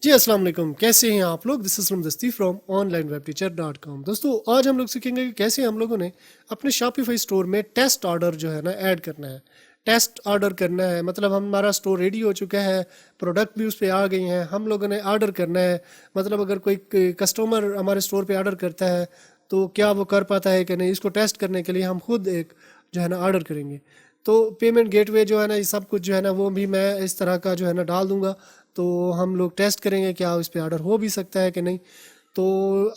जी, अस्सलाम वालेकुम। कैसे हैं आप लोग? दिस इज़ दस्ती फ्रॉम onlinewebteacher.com। दोस्तों, आज हम लोग सीखेंगे कि कैसे हम लोगों ने अपने शॉपिफ़ाई स्टोर में टेस्ट ऑर्डर जो है ना ऐड करना है। टेस्ट ऑर्डर करना है मतलब हमारा स्टोर रेडी हो चुका है, प्रोडक्ट भी उस पे आ गई हैं, हम लोगों ने ऑर्डर करना है। मतलब अगर कोई कस्टमर हमारे स्टोर पे ऑर्डर करता है, तो क्या वो कर पाता है कि नहीं, इसको टेस्ट करने के लिए हम खुद एक जो है ना ऑर्डर करेंगे। तो पेमेंट गेटवे जो है ना, ये सब कुछ जो है ना, वो भी मैं इस तरह का जो है ना डाल दूँगा। तो हम लोग टेस्ट करेंगे क्या इस पे ऑर्डर हो भी सकता है कि नहीं। तो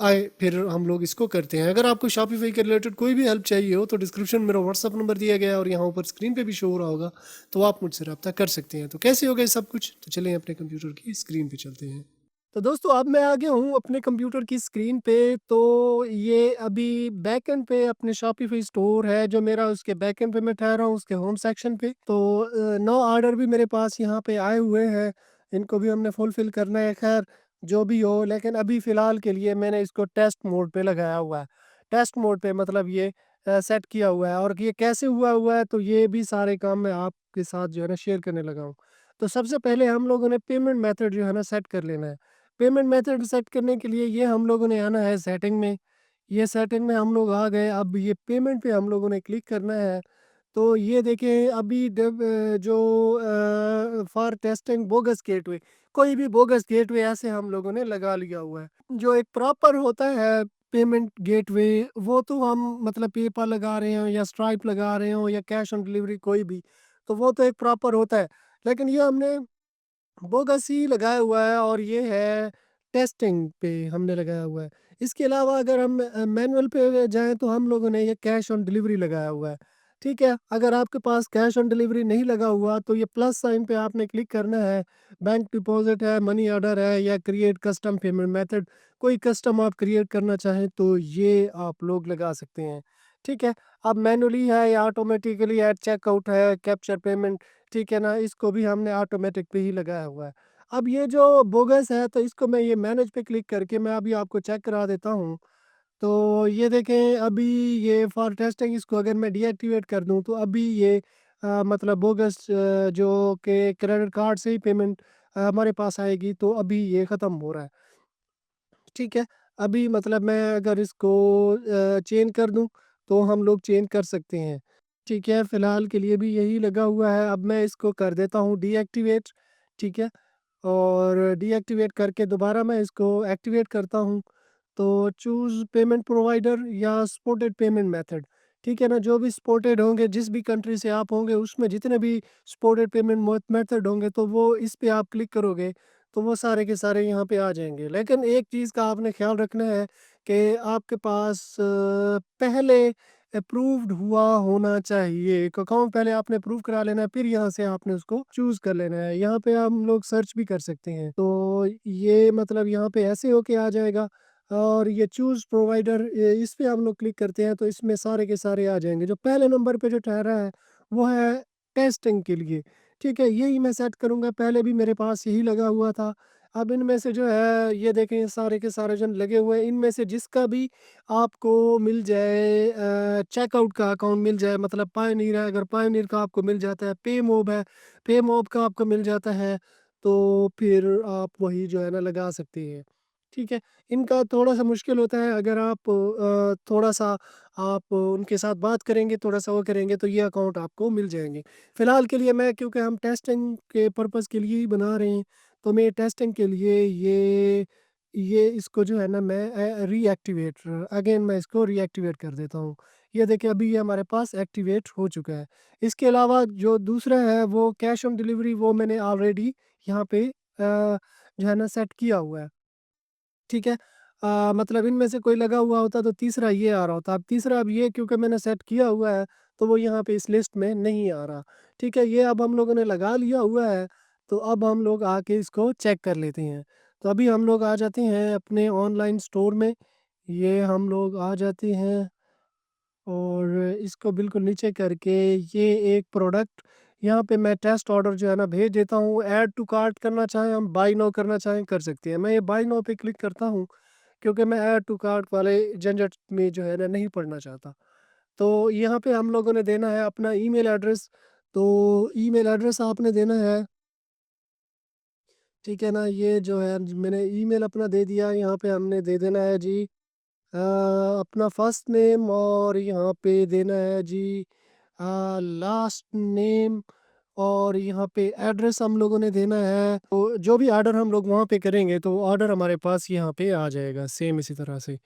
आए फिर हम लोग इसको करते हैं। अगर आपको शॉपिफाई के रिलेटेड कोई भी हेल्प चाहिए हो तो डिस्क्रिप्शन में मेरा व्हाट्सअप नंबर दिया गया है और यहाँ ऊपर स्क्रीन पे भी शो हो रहा होगा, तो आप मुझसे रब्ता कर सकते हैं। तो कैसे होगा ये सब कुछ, तो चलें अपने कंप्यूटर की स्क्रीन पे चलते हैं। तो दोस्तों, अब मैं आ गया हूँ अपने कंप्यूटर की स्क्रीन पे। तो ये अभी बैकएंड पे अपने शॉपिफाई स्टोर है जो मेरा, उसके बैकएंड पे मैं ठहरा हूँ, उसके होम सेक्शन पे। तो 9 ऑर्डर भी मेरे पास यहाँ पे आए हुए हैं, इनको भी हमने फुलफिल करना है। खैर, जो भी हो, लेकिन अभी फ़िलहाल के लिए मैंने इसको टेस्ट मोड पे लगाया हुआ है। टेस्ट मोड पे मतलब ये सेट किया हुआ है। और ये कैसे हुआ हुआ है, तो ये भी सारे काम मैं आपके साथ जो है ना शेयर करने लगा हूँ। तो सबसे पहले हम लोगों ने पेमेंट मेथड जो है ना सेट कर लेना है। पेमेंट मेथड सेट करने के लिए ये हम लोगों ने आना है सेटिंग में। ये सेटिंग में हम लोग आ गए, अब ये पेमेंट पे हम लोगों ने क्लिक करना है। तो ये देखिए अभी जो फॉर टेस्टिंग बोगस गेटवे, कोई भी बोगस गेटवे ऐसे हम लोगों ने लगा लिया हुआ है। जो एक प्रॉपर होता है पेमेंट गेटवे, वो तो हम मतलब पेपल लगा रहे हो या स्ट्राइप लगा रहे हो या कैश ऑन डिलीवरी कोई भी, तो वो तो एक प्रॉपर होता है। लेकिन ये हमने बोगस ही लगाया हुआ है और ये है टेस्टिंग पे हमने लगाया हुआ है। इसके अलावा अगर हम मैनुअल पे जाएँ तो हम लोगों ने ये कैश ऑन डिलीवरी लगाया हुआ है। ठीक है? अगर आपके पास कैश ऑन डिलीवरी नहीं लगा हुआ तो ये प्लस साइन पे आपने क्लिक करना है। बैंक डिपॉज़िट है, मनी ऑर्डर है या क्रिएट कस्टम पेमेंट मेथड, कोई कस्टम आप क्रिएट करना चाहें तो ये आप लोग लगा सकते हैं। ठीक है? अब मैनुअली है या ऑटोमेटिकली एट चेकआउट है, कैप्चर पेमेंट, ठीक है ना? इसको भी हमने ऑटोमेटिक पे ही लगाया हुआ है। अब ये जो बोगस है तो इसको मैं ये मैनेज पे क्लिक करके मैं अभी आपको चेक करा देता हूँ। तो ये देखें अभी ये फॉर टेस्टिंग, इसको अगर मैं डीएक्टिवेट कर दूँ तो अभी ये मतलब बोगस जो कि क्रेडिट कार्ड से ही पेमेंट हमारे पास आएगी, तो अभी ये ख़त्म हो रहा है। ठीक है? अभी मतलब मैं अगर इसको चेंज कर दूँ तो हम लोग चेंज कर सकते हैं। ठीक है? फ़िलहाल के लिए भी यही लगा हुआ है। अब मैं इसको कर देता हूँ डीएक्टिवेट। ठीक है? और डीएक्टिवेट करके दोबारा मैं इसको एक्टिवेट करता हूँ। तो चूज़ पेमेंट प्रोवाइडर या सपोर्टेड पेमेंट मेथड, ठीक है ना? जो भी सपोर्टेड होंगे, जिस भी कंट्री से आप होंगे, उसमें जितने भी सपोर्टेड पेमेंट मेथड होंगे, तो वो इस पे आप क्लिक करोगे, तो वो सारे के सारे यहाँ पे आ जाएँगे। लेकिन एक चीज़ का आपने ख़्याल रखना है कि आपके पास पहले अप्रूव्ड हुआ होना चाहिए। एक अकाउंट पहले आपने अप्रूव करा लेना है, फिर यहाँ से आपने उसको चूज़ कर लेना है। यहाँ पे हम लोग सर्च भी कर सकते हैं। तो ये मतलब यहाँ पे ऐसे होके आ जाएगा। और ये चूज़ प्रोवाइडर, इस पे हम लोग क्लिक करते हैं तो इसमें सारे के सारे आ जाएँगे। जो पहले नंबर पे जो ठहरा है वो है टेस्टिंग के लिए। ठीक है? यही मैं सेट करूँगा, पहले भी मेरे पास यही लगा हुआ था। अब इनमें से जो है ये देखें सारे के सारे जो लगे हुए हैं, इनमें से जिसका भी आपको मिल जाए, चेकआउट का अकाउंट मिल जाए, मतलब पायोनियर है, अगर पायोनियर का आपको मिल जाता है, पेमोब है, पेमोब का आपको मिल जाता है, तो फिर आप वही जो है ना लगा सकते हैं। ठीक है? इनका थोड़ा-सा मुश्किल होता है, अगर आप थोड़ा-सा आप उनके साथ बात करेंगे, थोड़ा-सा वो करेंगे तो ये अकाउंट आपको मिल जाएँगे। फ़िलहाल के लिए मैं, क्योंकि हम टेस्टिंग के पर्पज़ के लिए ही बना रहे हैं, तो मैं टेस्टिंग के लिए ये इसको जो है ना मैं रीएक्टिवेट अगेन मैं इसको रीएक्टिवेट कर देता हूँ। ये देखिए अभी ये हमारे पास एक्टिवेट हो चुका है। इसके अलावा जो दूसरा है वो कैश ऑन डिलीवरी, वो मैंने ऑलरेडी यहाँ पे जो है ना सेट किया हुआ है। ठीक है? मतलब इनमें से कोई लगा हुआ होता तो तीसरा ये आ रहा होता। अब तीसरा अब ये क्योंकि मैंने सेट किया हुआ है, तो वो यहाँ पे इस लिस्ट में नहीं आ रहा। ठीक है? ये अब हम लोगों ने लगा लिया हुआ है, तो अब हम लोग आके इसको चेक कर लेते हैं। तो अभी हम लोग आ जाते हैं अपने ऑनलाइन स्टोर में। ये हम लोग आ जाते हैं और इसको बिल्कुल नीचे करके ये एक प्रोडक्ट यहाँ पे मैं टेस्ट ऑर्डर जो है ना भेज देता हूँ। ऐड टू कार्ट करना चाहें हम, बाय नाउ करना चाहें कर सकते हैं। मैं ये बाय नाउ पे क्लिक करता हूँ क्योंकि मैं ऐड टू कार्ट वाले झंझट में जो है ना नहीं पड़ना चाहता। तो यहाँ पे हम लोगों ने देना है अपना ईमेल एड्रेस। तो ईमेल एड्रेस आपने देना है ठीक है ना। ये जो है मैंने ईमेल अपना दे दिया, यहाँ पे हमने दे देना है जी अपना फर्स्ट नेम, और यहाँ पे देना है जी लास्ट नेम, और यहाँ पे एड्रेस हम लोगों ने देना है। तो जो भी ऑर्डर हम लोग वहाँ पे करेंगे तो ऑर्डर हमारे पास यहाँ पे आ जाएगा सेम इसी तरह से।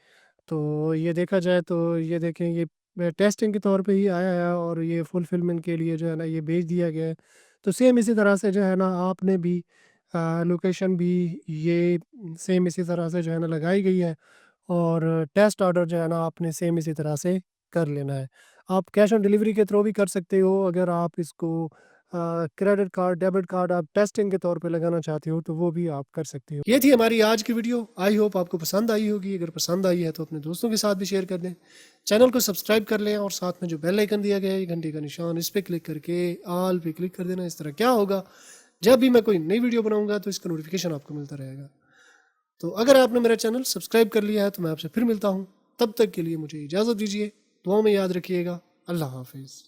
तो ये देखा जाए तो ये देखें, ये टेस्टिंग के तौर पे ही आया है और ये फुलफिलमेंट के लिए जो है ना ये भेज दिया गया है। तो सेम इसी तरह से जो है ना आपने भी लोकेशन भी ये सेम इसी तरह से जो है ना लगाई गई है, और टेस्ट ऑर्डर जो है ना आपने सेम इसी तरह से कर लेना है। आप कैश ऑन डिलीवरी के थ्रू भी कर सकते हो, अगर आप इसको क्रेडिट कार्ड, डेबिट कार्ड आप टेस्टिंग के तौर पे लगाना चाहते हो तो वो भी आप कर सकते हो। ये थी हमारी आज की वीडियो। आई होप आपको पसंद आई होगी। अगर पसंद आई है तो अपने दोस्तों के साथ भी शेयर कर दें। चैनल को सब्सक्राइब कर लें और साथ में जो बेल आइकन दिया गया है घंटी का निशान, इस पर क्लिक करके ऑल पे क्लिक कर देना। इस तरह क्या होगा, जब भी मैं कोई नई वीडियो बनाऊंगा तो इसका नोटिफिकेशन आपको मिलता रहेगा। तो अगर आपने मेरा चैनल सब्सक्राइब कर लिया है तो मैं आपसे फिर मिलता हूँ। तब तक के लिए मुझे इजाज़त दीजिए। दुआ में याद रखिएगा। अल्लाह हाफिज़।